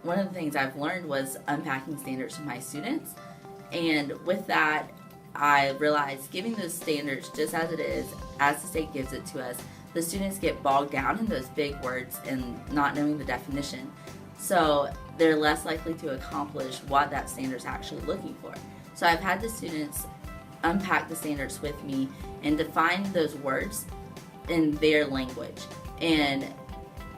one of the things I've learned was unpacking standards for my students. And with that, I realized giving those standards just as it is, as the state gives it to us, the students get bogged down in those big words and not knowing the definition. So they're less likely to accomplish what that standard is actually looking for. So I've had the students unpack the standards with me and define those words in their language and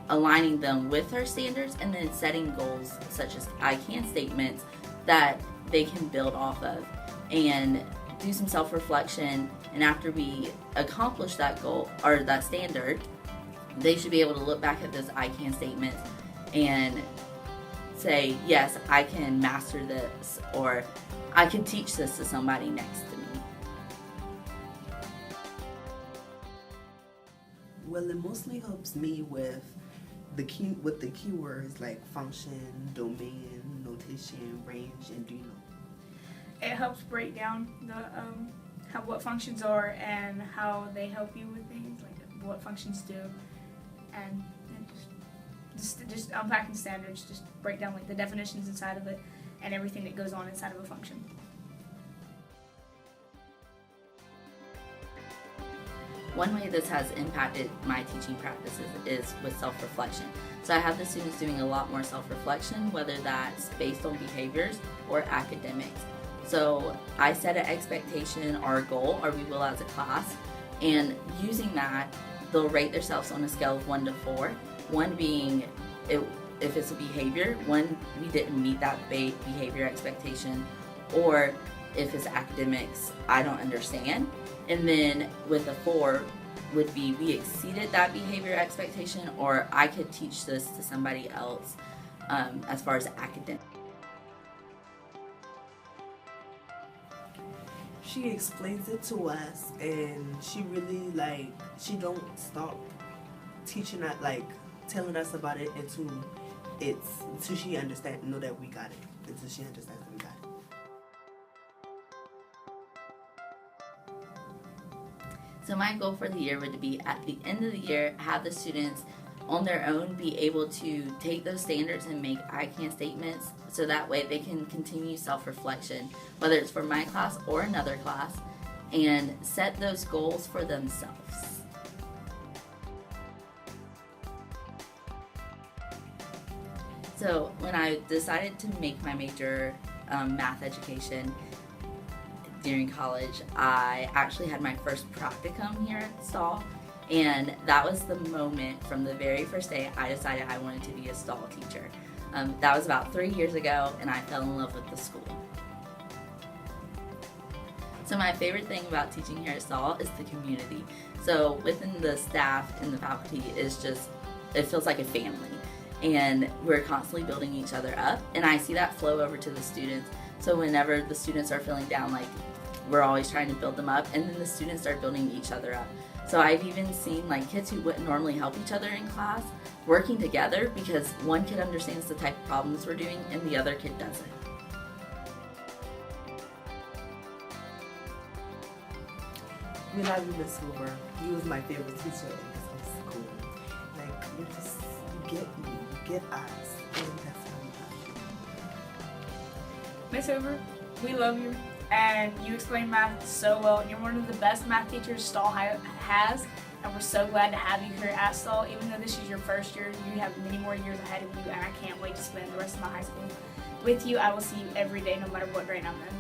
aligning them with our standards, and then setting goals such as I can statements that they can build off of and do some self-reflection. And after we accomplish that goal or that standard, they should be able to look back at those I can statements and say, yes, I can master this, or I can teach this to somebody next to me. Well, it mostly helps me with the keywords like function, domain, notation, range, and do you know. It helps break down the what functions are and how they help you with things, like what functions do, and just unpacking standards, just break down like the definitions inside of it and everything that goes on inside of a function. One way this has impacted my teaching practices is with self-reflection. So I have the students doing a lot more self-reflection, whether that's based on behaviors or academics. So I set an expectation or a goal, or we will as a class, and using that, they'll rate themselves on a scale of 1 to 4. 1 being if it's a behavior, 1, we didn't meet that behavior expectation, or if it's academics, I don't understand. And then with a 4 would be we exceeded that behavior expectation, or I could teach this to somebody else as far as academic. She explains it to us, and she really she don't stop teaching us, telling us about it until she know that we got it, until she understands that we got it. So my goal for the year would be at the end of the year, have the students on their own be able to take those standards and make I can statements, so that way they can continue self-reflection, whether it's for my class or another class, and set those goals for themselves. So when I decided to make my major math education during college, I actually had my first practicum here at Stall, and that was the moment from the very first day I decided I wanted to be a Stall teacher. That was about 3 years ago, and I fell in love with the school. So my favorite thing about teaching here at Stall is the community. So within the staff and the faculty it feels like a family, and we're constantly building each other up, and I see that flow over to the students. So whenever the students are feeling down, we're always trying to build them up, and then the students start building each other up. So I've even seen kids who wouldn't normally help each other in class working together because one kid understands the type of problems we're doing and the other kid doesn't. We love you, Miss Hoover. You was my favorite teacher in this school. You get us, and that's how we love you. Miss Hoover, we love you, and you explain math so well, and you're one of the best math teachers Stall has, and we're so glad to have you here at Stall. Even though this is your first year, you have many more years ahead of you, and I can't wait to spend the rest of my high school with you. I will see you every day, no matter what grade I'm in.